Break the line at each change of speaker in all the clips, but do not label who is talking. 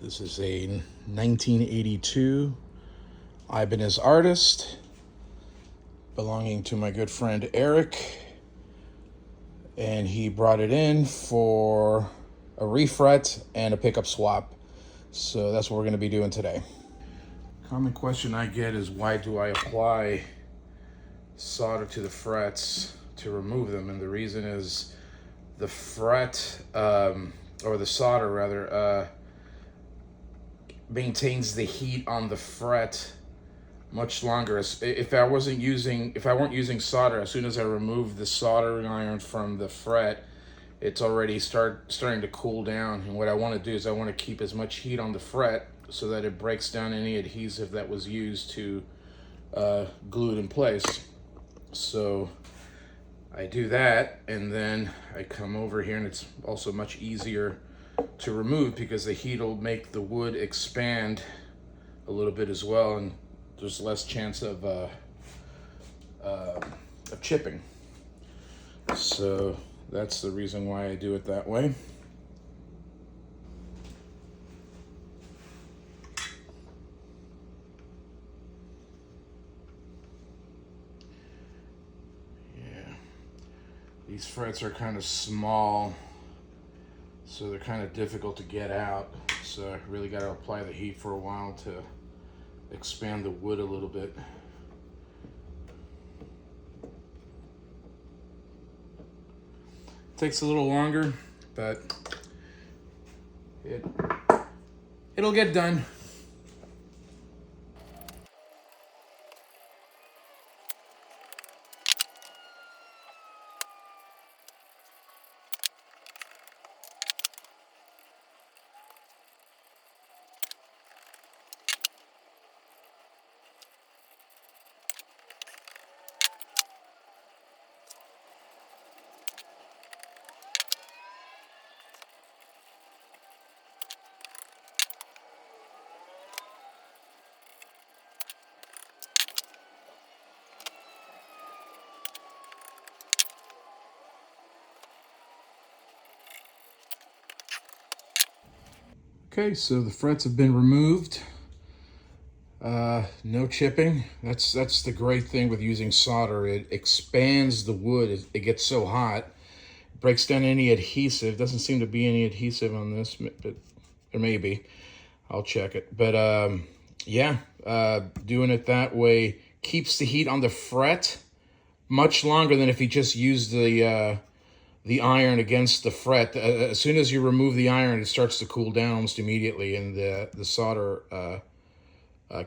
This is a 1982 Ibanez Artist belonging to my good friend Eric, and he brought it in for a refret and a pickup swap. So that's what we're going to be doing today. Common question I get is, why do I apply solder to the frets to remove them? And the reason is the fret, or the solder rather, maintains the heat on the fret much longer. If I weren't using solder, as soon as I remove the soldering iron from the fret, it's already starting to cool down. And what I want to do is I want to keep as much heat on the fret so that it breaks down any adhesive that was used to glue it in place. So I do that, and then I come over here, and it's also much easier to remove because the heat will make the wood expand a little bit as well, and there's less chance of chipping. So that's the reason why I do it that way. Yeah, these frets are kind of small, so they're kind of difficult to get out. So I really got to apply the heat for a while to expand the wood a little bit. Takes a little longer, but it'll get done. Okay, so the frets have been removed. No chipping. That's the great thing with using solder. It expands the wood. It gets so hot, it breaks down any adhesive. Doesn't seem to be any adhesive on this, but there may be. I'll check it. But yeah, doing it that way keeps the heat on the fret much longer than if you just use the iron against the fret. As soon as you remove the iron, it starts to cool down almost immediately, and the solder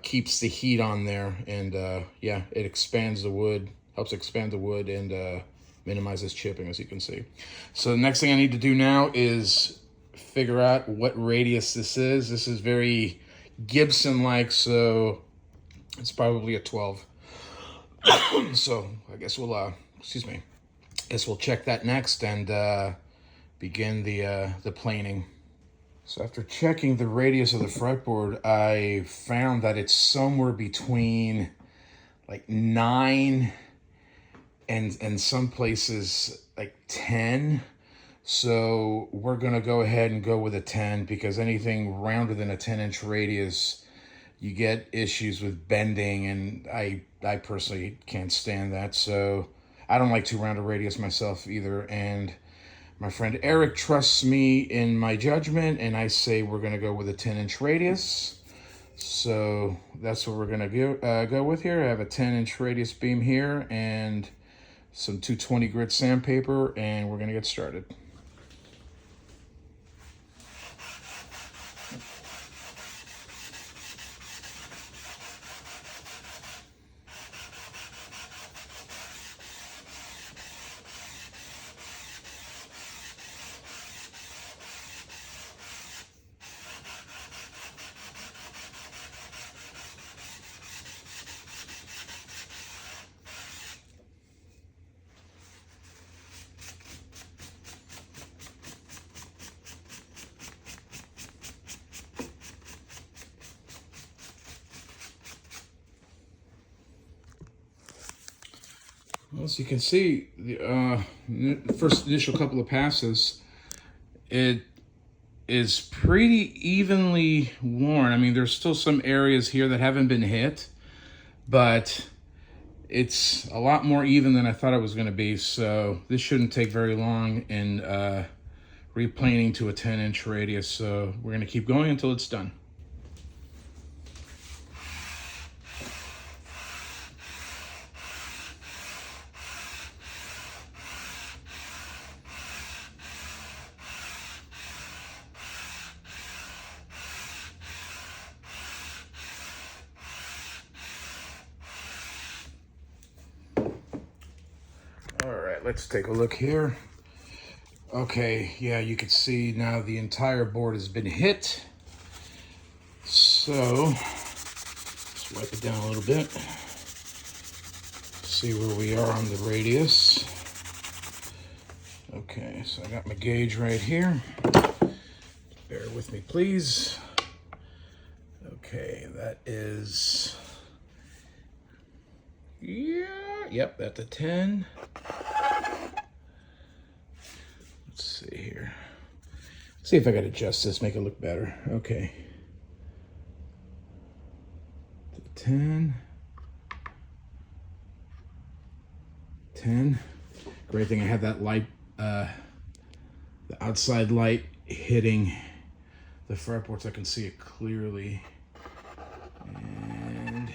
keeps the heat on there, and yeah, it expands the wood, helps expand the wood, and minimizes chipping, as you can see. So the next thing I need to do now is figure out what radius this is. This is very Gibson-like, so it's probably a 12. So I guess we'll, excuse me, guess we'll check that next and begin the planing. So after checking the radius of the fretboard, I found that it's somewhere between like 9 and some places like 10. So we're gonna go ahead and go with a 10, because anything rounder than a 10-inch radius, you get issues with bending, and I personally can't stand that. So I don't like too round a radius myself either, and my friend Eric trusts me in my judgment, and I say we're gonna go with a 10-inch radius. So that's what we're gonna go with here. I have a 10-inch radius beam here and some 220 grit sandpaper, and we're gonna get started. As you can see, the first initial couple of passes, it is pretty evenly worn. I mean, there's still some areas here that haven't been hit, but it's a lot more even than I thought it was going to be. So this shouldn't take very long in replaning to a 10-inch radius. So we're going to keep going until it's done. All right, let's take a look here. Okay, yeah, you can see now the entire board has been hit. So, let's wipe it down a little bit. See where we are on the radius. Okay, so I got my gauge right here. Bear with me, please. Okay, that is... Yeah, yep, that's a 10. Let's see here. See if I can adjust this, make it look better. Okay. 10. 10. Great thing I had that light, the outside light hitting the fretboard so I can see it clearly. And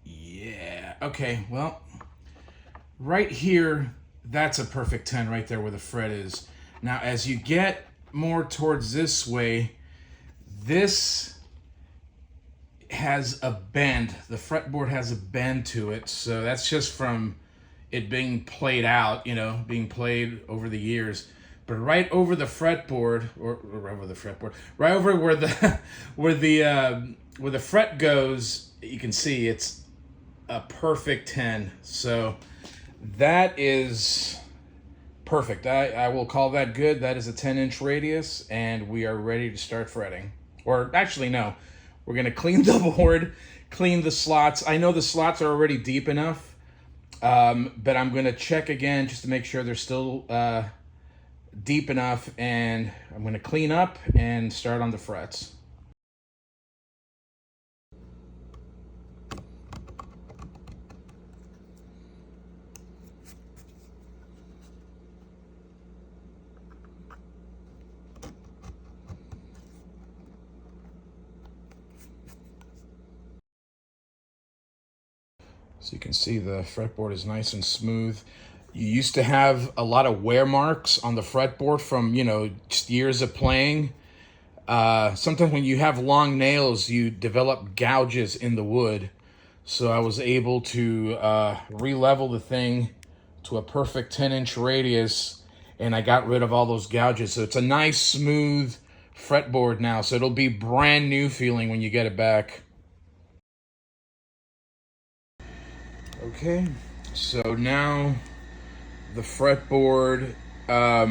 yeah, okay, well, right here, that's a perfect 10 right there where the fret is. Now, as you get more towards this way, this has a bend. The fretboard has a bend to it, so that's just from it being played out, you know, being played over the years. But right over the fretboard, or over the fretboard, right over where the where the fret goes, you can see it's a perfect 10. So that is perfect. I will call that good. That is a 10-inch radius, and we are ready to start fretting. Or actually, no. We're going to clean the board, clean the slots. I know the slots are already deep enough, but I'm going to check again just to make sure they're still deep enough, and I'm going to clean up and start on the frets. So you can see the fretboard is nice and smooth. You used to have a lot of wear marks on the fretboard from, you know, just years of playing. Sometimes when you have long nails, you develop gouges in the wood. So I was able to re-level the thing to a perfect 10-inch radius, and I got rid of all those gouges. So it's a nice, smooth fretboard now. So it'll be brand new feeling when you get it back. Okay, so now the fretboard, I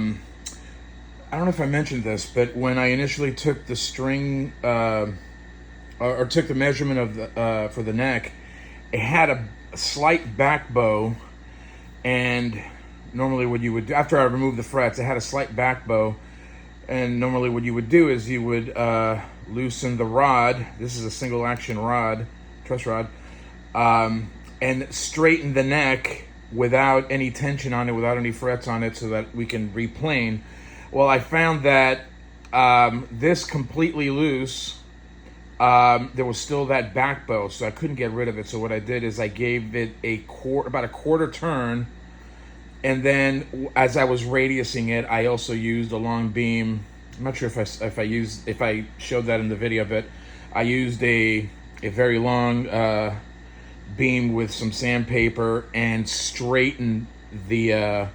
don't know if I mentioned this, but when I initially took the string, or took the measurement of the for the neck, it had a slight back bow, and normally what you would do, after I removed the frets, it had a slight back bow, and normally what you would do is you would loosen the rod. This is a single action rod, truss rod, and straighten the neck without any tension on it, without any frets on it, so that we can replane. Well, I found that this completely loose, there was still that back bow, so I couldn't get rid of it. So what I did is I gave it about a quarter turn, and then as I was radiusing it, I also used a long beam. I'm not sure if I showed that in the video, but I used a very long beam with some sandpaper and straighten the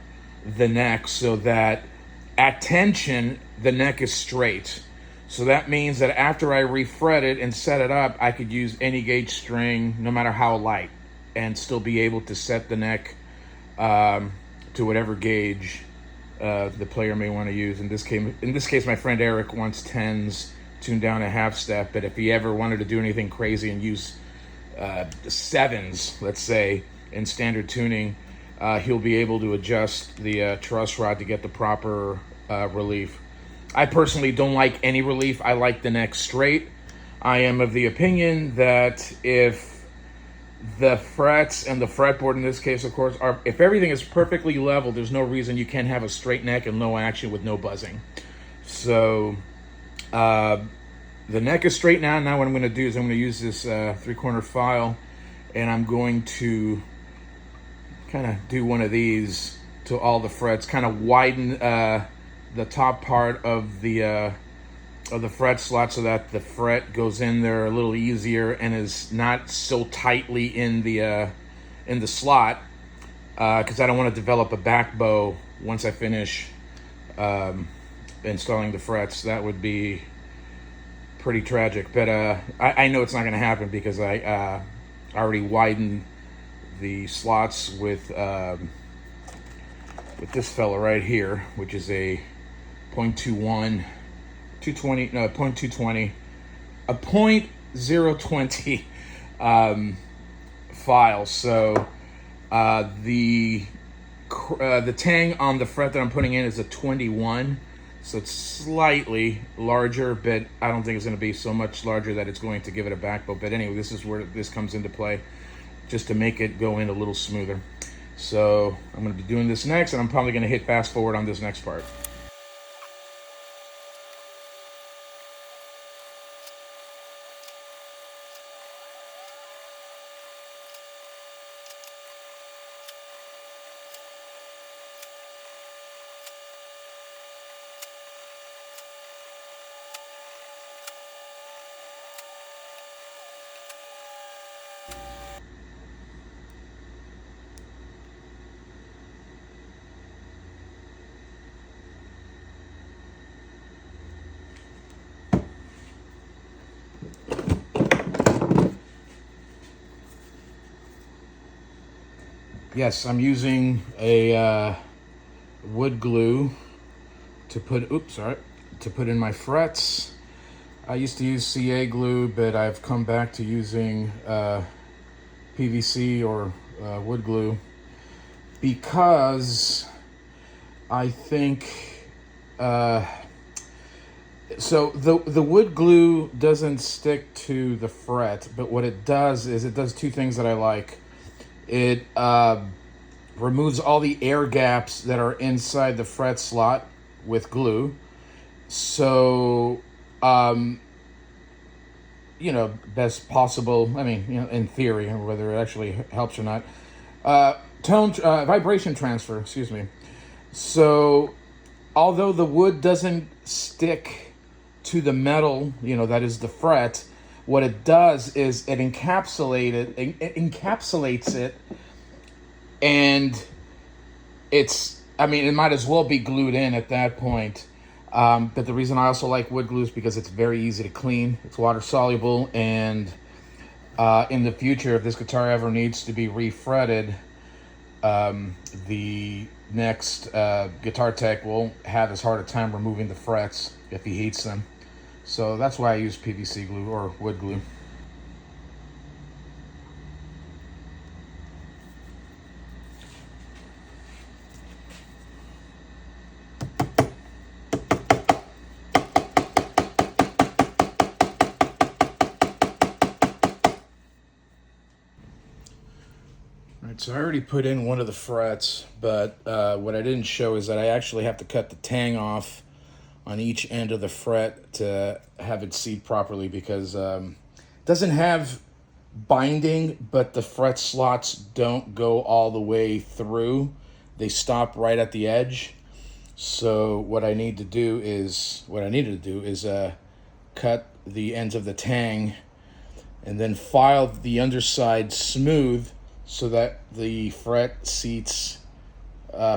neck so that at tension the neck is straight. So that means that after I refret it and set it up, I could use any gauge string, no matter how light, and still be able to set the neck to whatever gauge the player may want to use. In this case, my friend Eric wants 10s tuned down a half step, but if he ever wanted to do anything crazy and use 7s, let's say, in standard tuning, he'll be able to adjust the truss rod to get the proper relief. I personally don't like any relief. I like the neck straight. I am of the opinion that if the frets and the fretboard in this case, of course, if everything is perfectly level, there's no reason you can't have a straight neck and no action with no buzzing. So the neck is straight now. Now what I'm going to do is I'm going to use this 3-corner file, and I'm going to kind of do one of these to all the frets, kind of widen the top part of the fret slot so that the fret goes in there a little easier and is not so tightly in the slot, because I don't want to develop a back bow once I finish installing the frets. That would be pretty tragic, but I know it's not going to happen because I already widened the slots with this fella right here, which is a 0.21, 220, no, 0.220, a 0.020 file. So the tang on the fret that I'm putting in is a 21. So it's slightly larger, but I don't think it's going to be so much larger that it's going to give it a back bow. But anyway, this is where this comes into play, just to make it go in a little smoother. So I'm going to be doing this next, and I'm probably going to hit fast forward on this next part. Yes, I'm using a wood glue to put, to put in my frets. I used to use CA glue, but I've come back to using PVC or wood glue because I think so the wood glue doesn't stick to the fret, but what it does is it does two things that I like. It removes all the air gaps that are inside the fret slot with glue. So, best possible, I mean, in theory, whether it actually helps or not. Vibration transfer, excuse me. So, although the wood doesn't stick to the metal, that is the fret, what it does is it encapsulates it, and it might as well be glued in at that point. But the reason I also like wood glue is because it's very easy to clean. It's water soluble, and in the future, if this guitar ever needs to be refretted, the next guitar tech won't have as hard a time removing the frets if he heats them. So that's why I use PVC glue or wood glue. All right, so I already put in one of the frets, but what I didn't show is that I actually have to cut the tang off on each end of the fret to have it seat properly, because it doesn't have binding, but the fret slots don't go all the way through. They stop right at the edge. So what I needed to do is cut the ends of the tang and then file the underside smooth so that the fret seats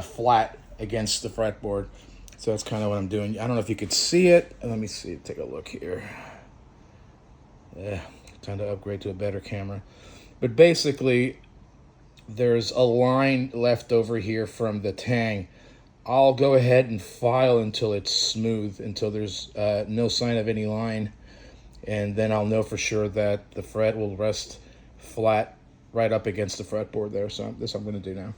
flat against the fretboard. So that's kind of what I'm doing. I don't know if you could see it. Let me see. Take a look here. Yeah, time to upgrade to a better camera. But basically, there's a line left over here from the tang. I'll go ahead and file until it's smooth, until there's no sign of any line. And then I'll know for sure that the fret will rest flat right up against the fretboard there. So this I'm going to do now.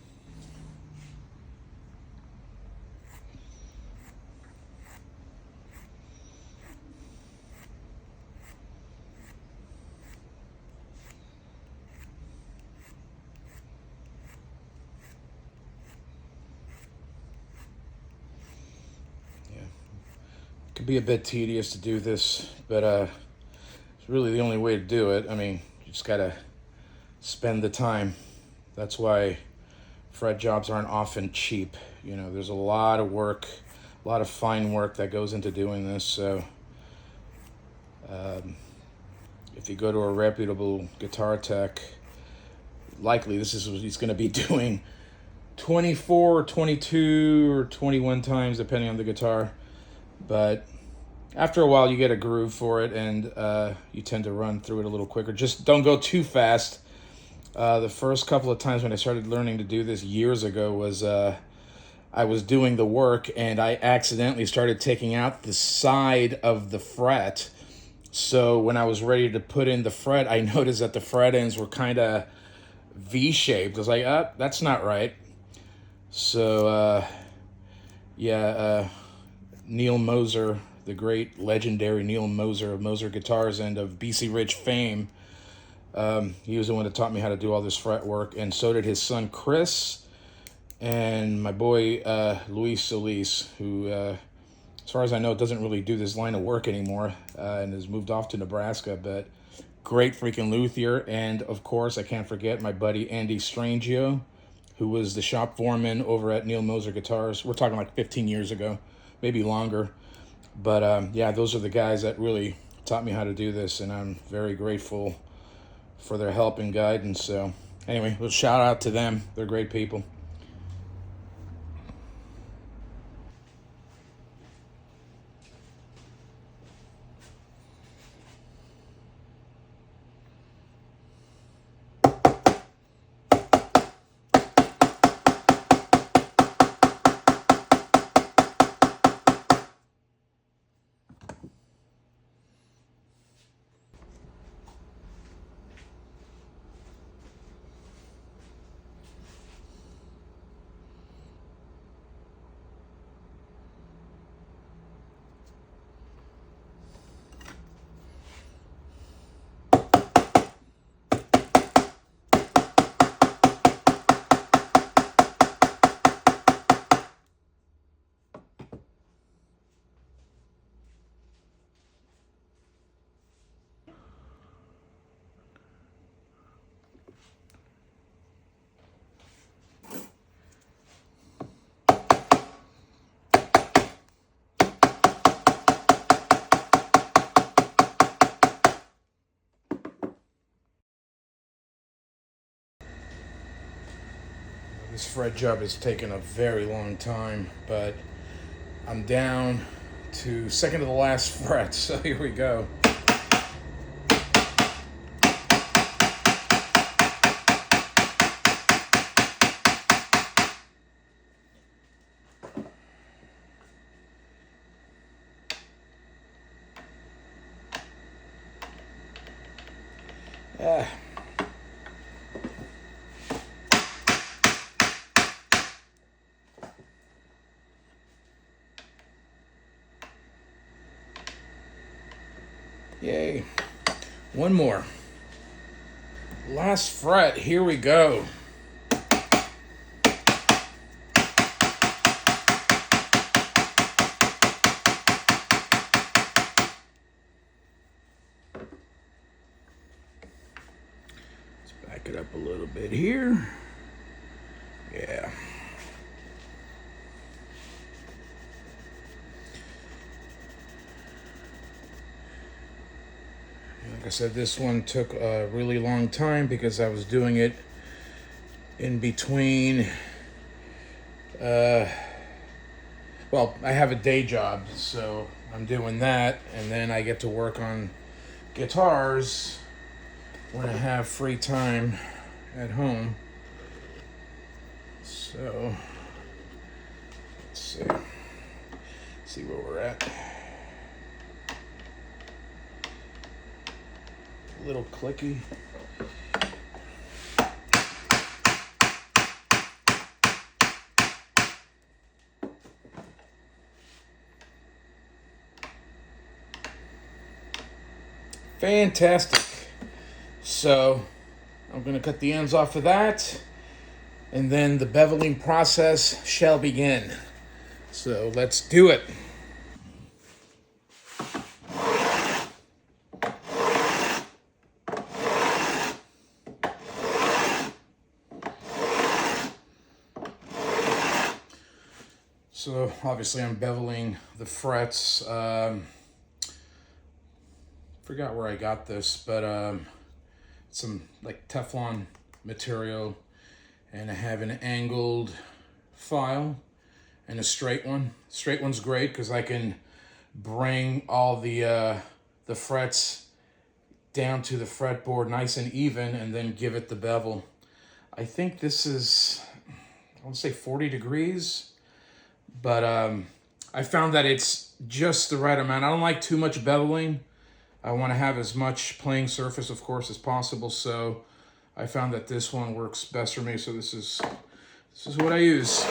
be a bit tedious to do this, but it's really the only way to do it. I mean, you just gotta spend the time. That's why fret jobs aren't often cheap. You know, there's a lot of work, a lot of fine work that goes into doing this. So if you go to a reputable guitar tech, likely this is what he's going to be doing 24 or 22 or 21 times depending on the guitar. But after a while you get a groove for it, and you tend to run through it a little quicker. Just don't go too fast. The first couple of times when I started learning to do this years ago was I was doing the work and I accidentally started taking out the side of the fret. So when I was ready to put in the fret, I noticed that the fret ends were kind of V-shaped. I was like, that's not right. So Neil Moser, the great legendary Neil Moser of Moser Guitars and of BC Ridge fame, he was the one that taught me how to do all this fret work, and so did his son Chris and my boy Luis Solis, who as far as I know doesn't really do this line of work anymore, and has moved off to Nebraska. But great freaking luthier. And of course I can't forget my buddy Andy Strangio, who was the shop foreman over at Neil Moser Guitars. We're talking like 15 years ago, maybe longer. But yeah, those are the guys that really taught me how to do this, and I'm very grateful for their help and guidance. So anyway, let's shout out to them. They're great people. This fret job has taken a very long time, but I'm down to second to the last fret, so here we go. Yay. One more. Last fret, here we go. Let's back it up a little bit here. Yeah. Like I said, this one took a really long time because I was doing it in between. Well, I have a day job, so I'm doing that, and then I get to work on guitars when I have free time at home. So let's see where we're at. A little clicky. Fantastic. So I'm going to cut the ends off of that, and then the beveling process shall begin. So let's do it. So obviously I'm beveling the frets. Forgot where I got this, but some like Teflon material, and I have an angled file and a straight one. Straight one's great because I can bring all the frets down to the fretboard nice and even, and then give it the bevel. I think this is, I want to say 40 degrees, but I found that it's just the right amount. I don't like too much beveling. I want to have as much playing surface, of course, as possible. So I found that this one works best for me. So this is what I use.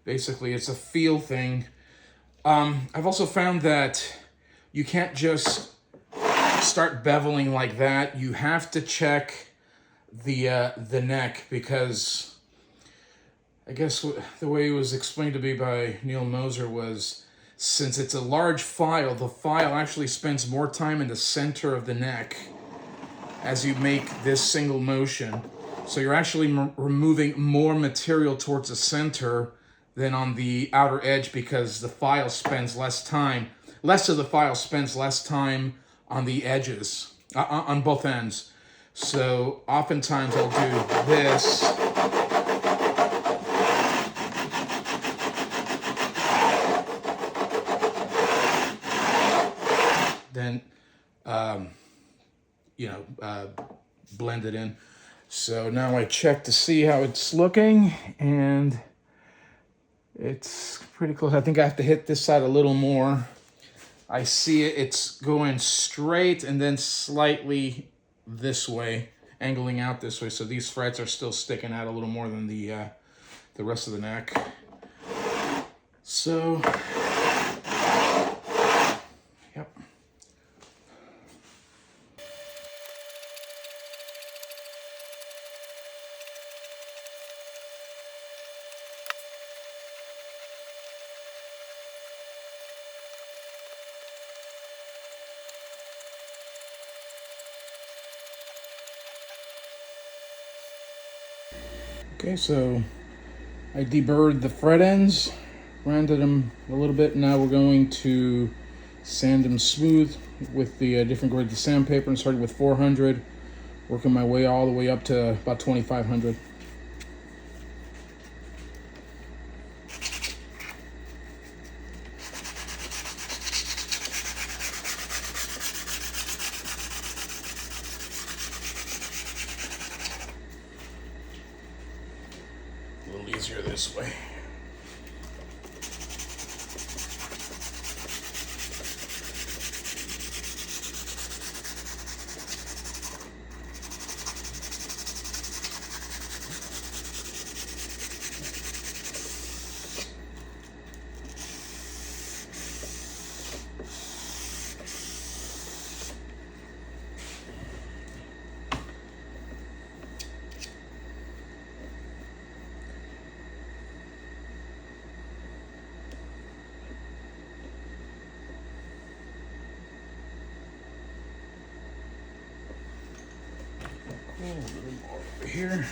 Basically, it's a feel thing. I've also found that you can't just start beveling like that. You have to check the neck, because I guess the way it was explained to me by Neil Moser was, since it's a large file, the file actually spends more time in the center of the neck as you make this single motion. So you're actually removing more material towards the center than on the outer edge, because the file spends less time. Less of the file spends less time on the edges, on both ends. So oftentimes I'll do this. Then, blend it in. So now I check to see how it's looking, and it's pretty close. I think I have to hit this side a little more. I see it's going straight and then slightly this way, angling out this way. So these frets are still sticking out a little more than the rest of the neck. So, yep. Okay, so I deburred the fret ends, rounded them a little bit. Now we're going to sand them smooth with the different grades of sandpaper, and starting with 400, working my way all the way up to about 2500. A little easier this way. A little more over here.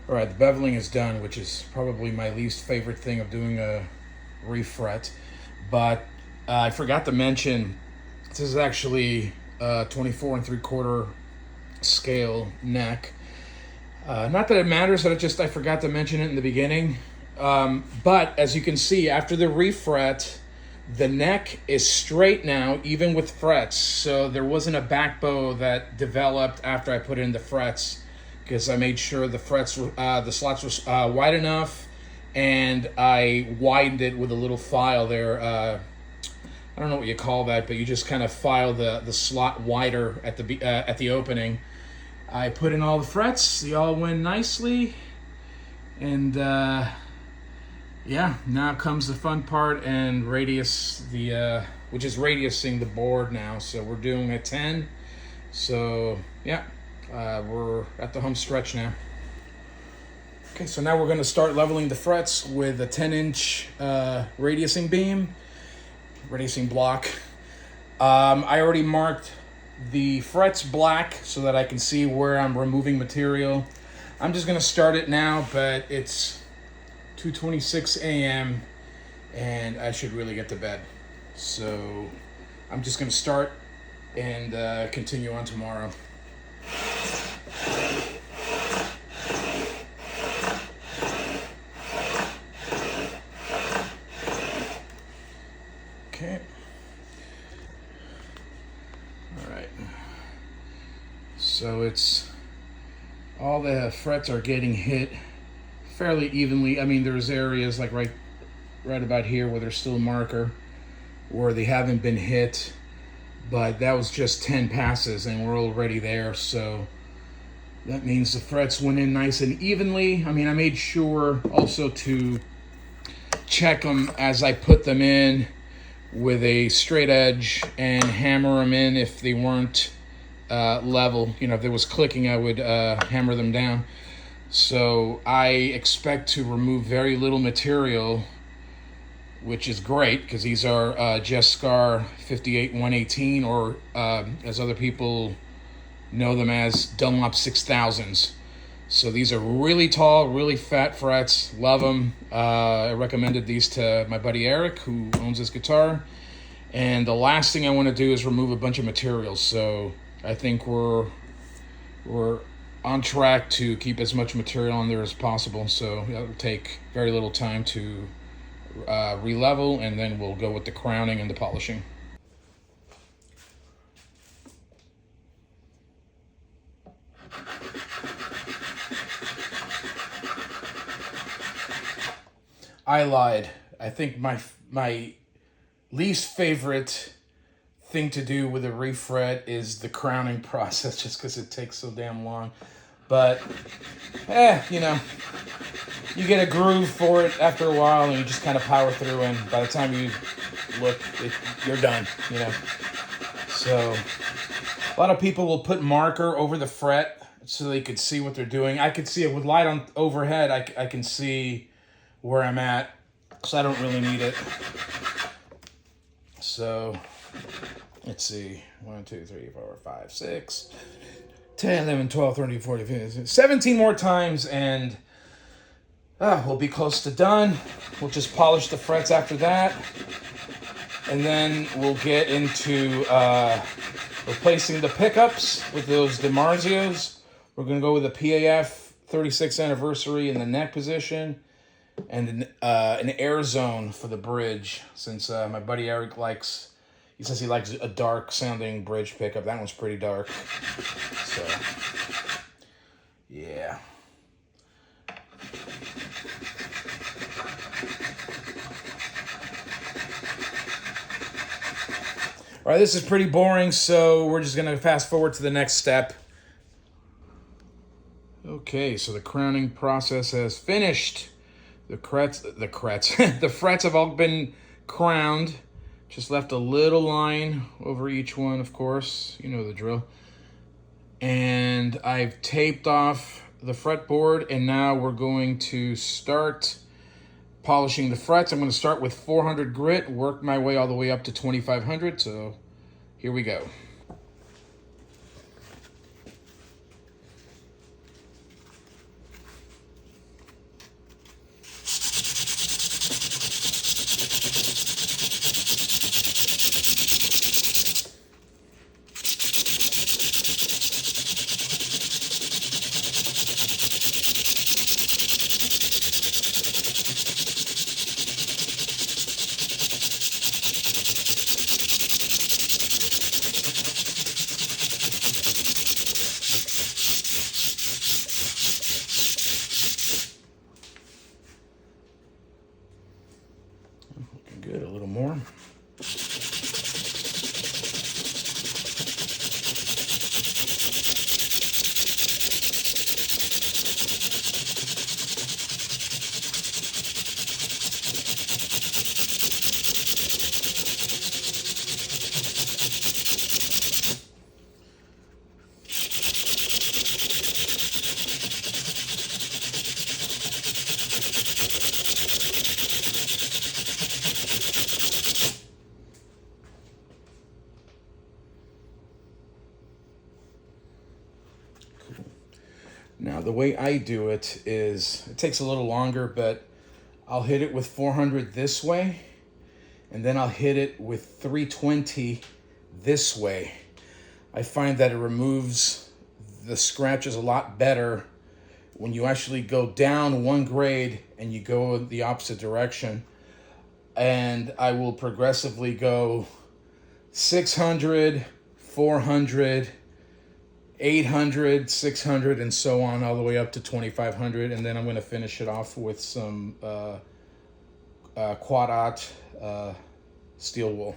All right, the beveling is done, which is probably my least favorite thing of doing a refret. But I forgot to mention, this is actually 24 3/4 scale neck. Not that it matters, but I forgot to mention it in the beginning. But as you can see, after the refret, the neck is straight now, even with frets. So there wasn't a back bow that developed after I put in the frets, because I made sure the frets, the slots were wide enough, and I widened it with a little file there. I don't know what you call that, but you just kind of file the slot wider at the opening. I put in all the frets; they all went nicely, and yeah, now comes the fun part and radius which is radiusing the board now. So we're doing a 10. So yeah. We're at the home stretch now. Okay, so now we're going to start leveling the frets with a 10-inch radiusing beam, radiusing block. I already marked the frets black so that I can see where I'm removing material. I'm just going to start it now, but it's 2:26 a.m. and I should really get to bed. So I'm just going to start and continue on tomorrow. Okay. All right. So it's all the frets are getting hit fairly evenly. I mean, there's areas like right about here where there's still a marker where they haven't been hit, but that was just 10 passes and we're already there. So that means the frets went in nice and evenly. I mean, I made sure also to check them as I put them in with a straight edge and hammer them in if they weren't level. You know, if there was clicking, I would hammer them down. So I expect to remove very little material, which is great because these are Jescar 58-118, or as other people know them as, Dunlop 6000s. So these are really tall, really fat frets. Love them. I recommended these to my buddy Eric, who owns this guitar. And the last thing I want to do is remove a bunch of materials. So I think we're on track to keep as much material on there as possible. So it'll take very little time to re-level, and then we'll go with the crowning and the polishing. I lied. I think my least favorite thing to do with a refret is the crowning process, just because it takes so damn long. But, you know, you get a groove for it after a while, and you just kind of power through, and by the time you look, you're done, you know. So, a lot of people will put marker over the fret so they could see what they're doing. I could see it with light on overhead. I can see where I'm at, so I don't really need it. So, let's see. 1, 2, 3, 4, 5, 6, 10, 11, 12, 13, 14, 15, 17 more times, and we'll be close to done. We'll just polish the frets after that, and then we'll get into replacing the pickups with those DiMarzios. We're going to go with a PAF 36th anniversary in the neck position, and an air zone for the bridge, since my buddy Eric he says he likes a dark sounding bridge pickup. That one's pretty dark. So, yeah. All right, this is pretty boring, so we're just gonna fast forward to the next step. Okay, so the crowning process has finished. The the frets have all been crowned. Just left a little line over each one, of course. You know the drill. And I've taped off the fretboard, and now we're going to start polishing the frets. I'm going to start with 400 grit, work my way all the way up to 2500. So here we go. Good, a little more. Now, the way I do it is, it takes a little longer, but I'll hit it with 400 this way, and then I'll hit it with 320 this way. I find that it removes the scratches a lot better when you actually go down one grade and you go the opposite direction. And I will progressively go 600, 400, 800, 600, and so on, all the way up to 2500. And then I'm going to finish it off with some quad-aught steel wool.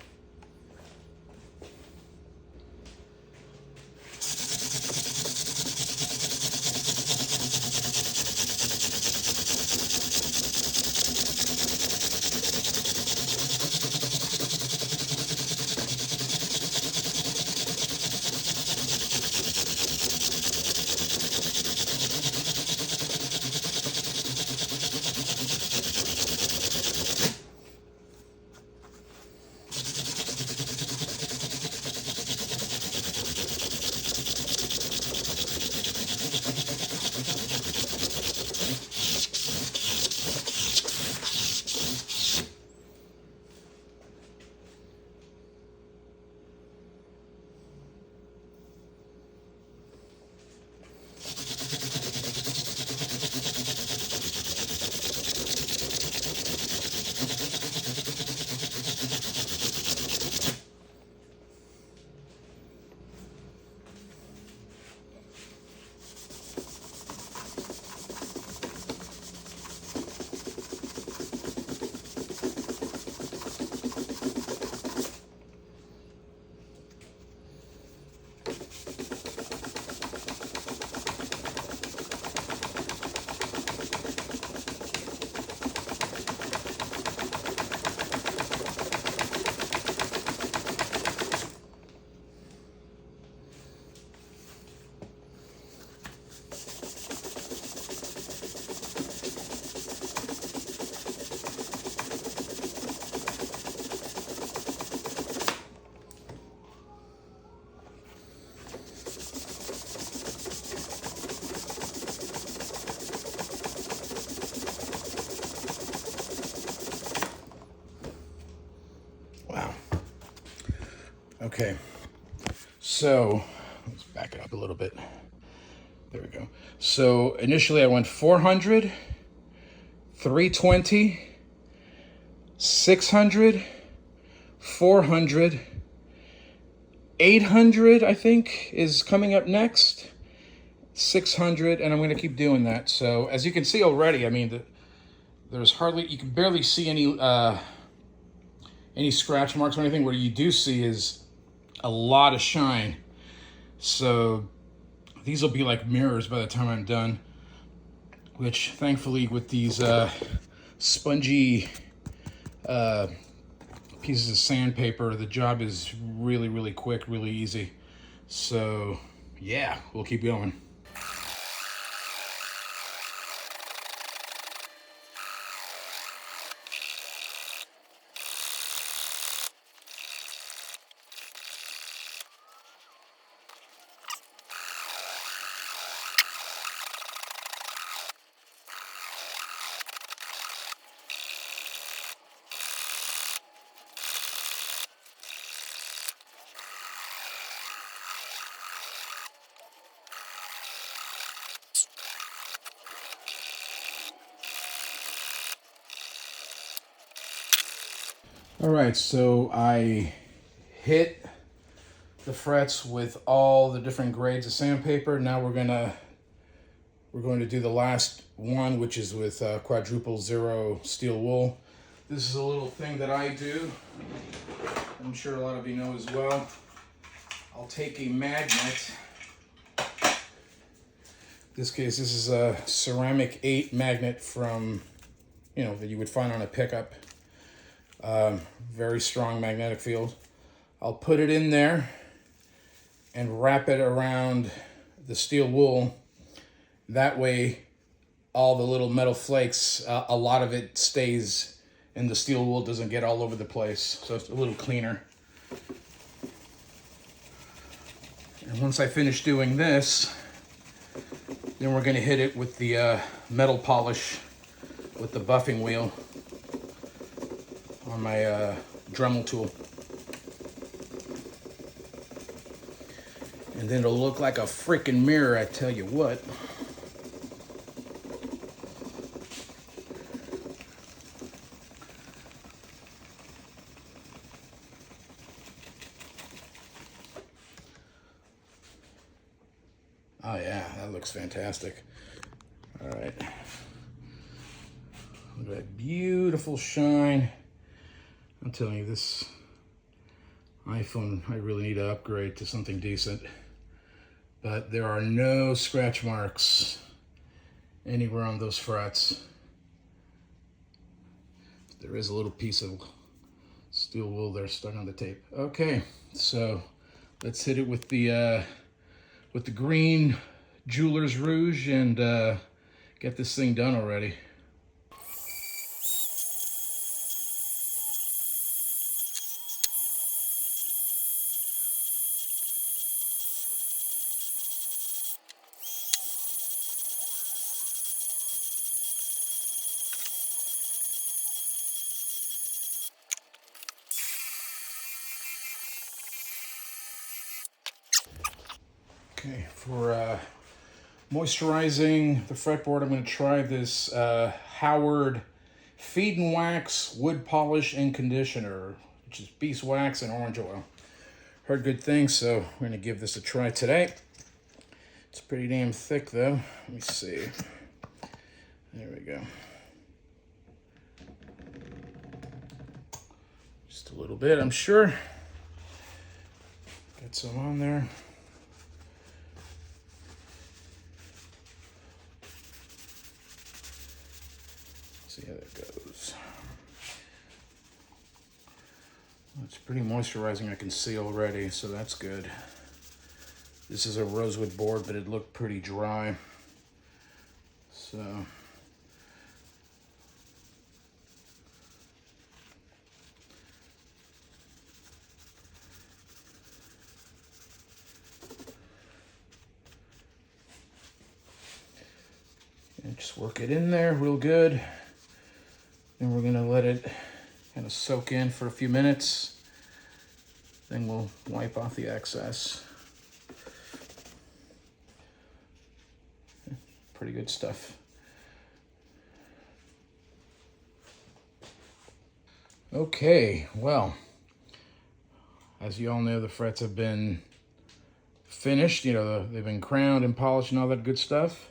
Wow. Okay. So let's back it up a little bit. There we go. So initially I went 400, 320, 600, 400, 800, I think, is coming up next. 600, and I'm going to keep doing that. So as you can see already, I mean, there's hardly, you can barely see any scratch marks or anything. What you do see is a lot of shine. So these will be like mirrors by the time I'm done, which thankfully with these spongy pieces of sandpaper, the job is really, really quick, really easy. So yeah, we'll keep going. All right, so I hit the frets with all the different grades of sandpaper. Now we're going to do the last one, which is with quadruple zero steel wool. This is a little thing that I do. I'm sure a lot of you know as well. I'll take a magnet. In this case, this is a ceramic 8 magnet from, that you would find on a pickup. Very strong magnetic field. I'll put it in there and wrap it around the steel wool. That way, all the little metal flakes, a lot of it stays and the steel wool doesn't get all over the place. So it's a little cleaner. And once I finish doing this, then we're going to hit it with the metal polish with the buffing wheel on my Dremel tool. And then it'll look like a freaking mirror, I tell you what. Oh yeah, that looks fantastic. All right. Look at that beautiful shine. I'm telling you, this iPhone, I really need to upgrade to something decent. But there are no scratch marks anywhere on those frets. There is a little piece of steel wool there stuck on the tape. Okay, so let's hit it with the green Jeweler's Rouge and get this thing done already. Okay, for moisturizing the fretboard, I'm going to try this Howard Feed and Wax Wood Polish and Conditioner, which is beeswax and orange oil. Heard good things, so we're going to give this a try today. It's pretty damn thick, though. Let me see. There we go. Just a little bit, I'm sure. Get some on there. See how that goes. It's pretty moisturizing, I can see already, so that's good. This is a rosewood board, but it looked pretty dry. So and just work it in there real good. And we're gonna let it kind of soak in for a few minutes. Then we'll wipe off the excess. Pretty good stuff. Okay, well, as you all know, the frets have been finished. They've been crowned and polished and all that good stuff.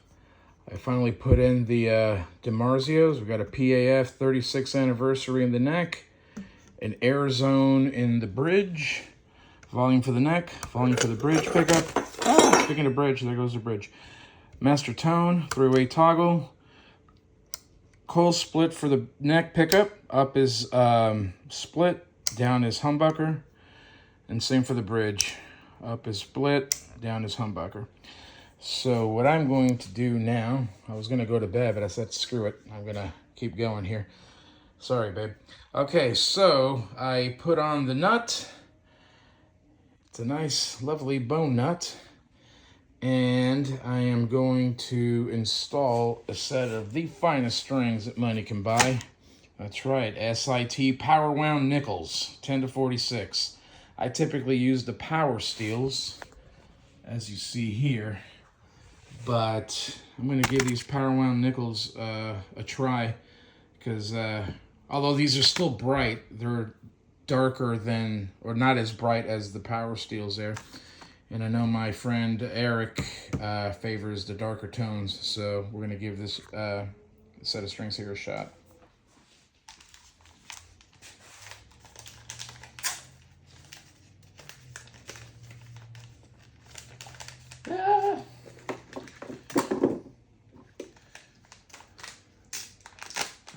I finally put in the DiMarzios. We've got a PAF 36th anniversary in the neck, an air zone in the bridge, Volume for the neck, volume for the bridge pickup. Ah, speaking of bridge, there goes the bridge. Master tone, 3-way toggle. Coil split for the neck pickup. Up is split, down is humbucker. And same for the bridge. Up is split, down is humbucker. So what I'm going to do now, I was gonna go to bed, but I said, screw it. I'm gonna keep going here. Sorry, babe. Okay, so I put on the nut. It's a nice, lovely bone nut. And I am going to install a set of the finest strings that money can buy. That's right, SIT power wound nickels, 10 to 46. I typically use the power steels, as you see here, but I'm gonna give these power wound nickels a try, because although these are still bright, they're darker than, or not as bright as the power steels there. And I know my friend Eric favors the darker tones, so we're gonna give this set of strings here a shot.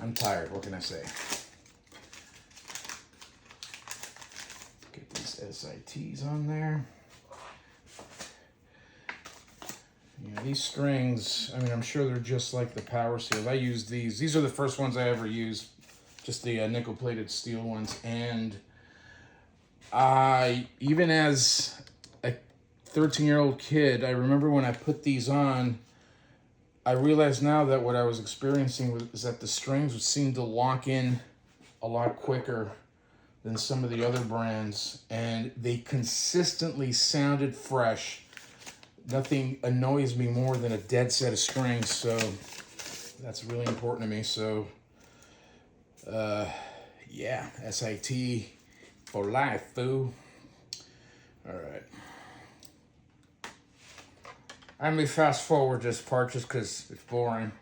I'm tired, what can I say? Get these SITs on there. Yeah, these strings, I mean, I'm sure they're just like the power steels. I use these. These are the first ones I ever used, just the nickel-plated steel ones. And even as a 13-year-old kid, I remember when I put these on, I realize now that what I was experiencing was that the strings would seem to lock in a lot quicker than some of the other brands, and they consistently sounded fresh. Nothing annoys me more than a dead set of strings, so that's really important to me. So, yeah, SIT for life, foo. All right. I may fast forward this part just because it's boring.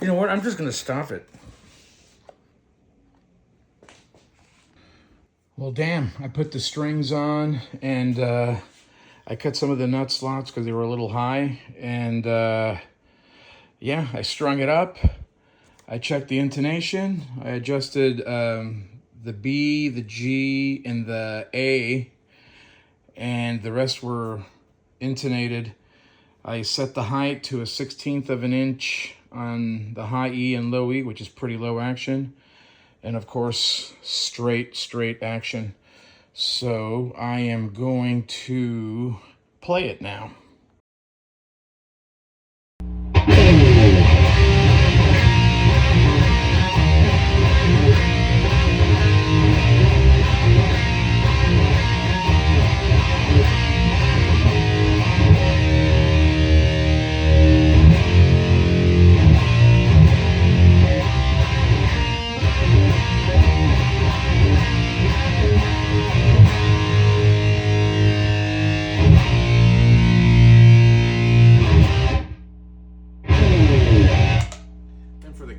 You know what? I'm just going to stop it. Well, damn. I put the strings on and I cut some of the nut slots because they were a little high. And yeah, I strung it up. I checked the intonation. I adjusted the B, the G, and the A. And the rest were intonated. I set the height to a 1/16 of an inch on the high E and low E, which is pretty low action. And of course, straight action. So I am going to play it now.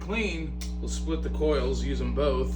Clean, we'll split the coils, use them both.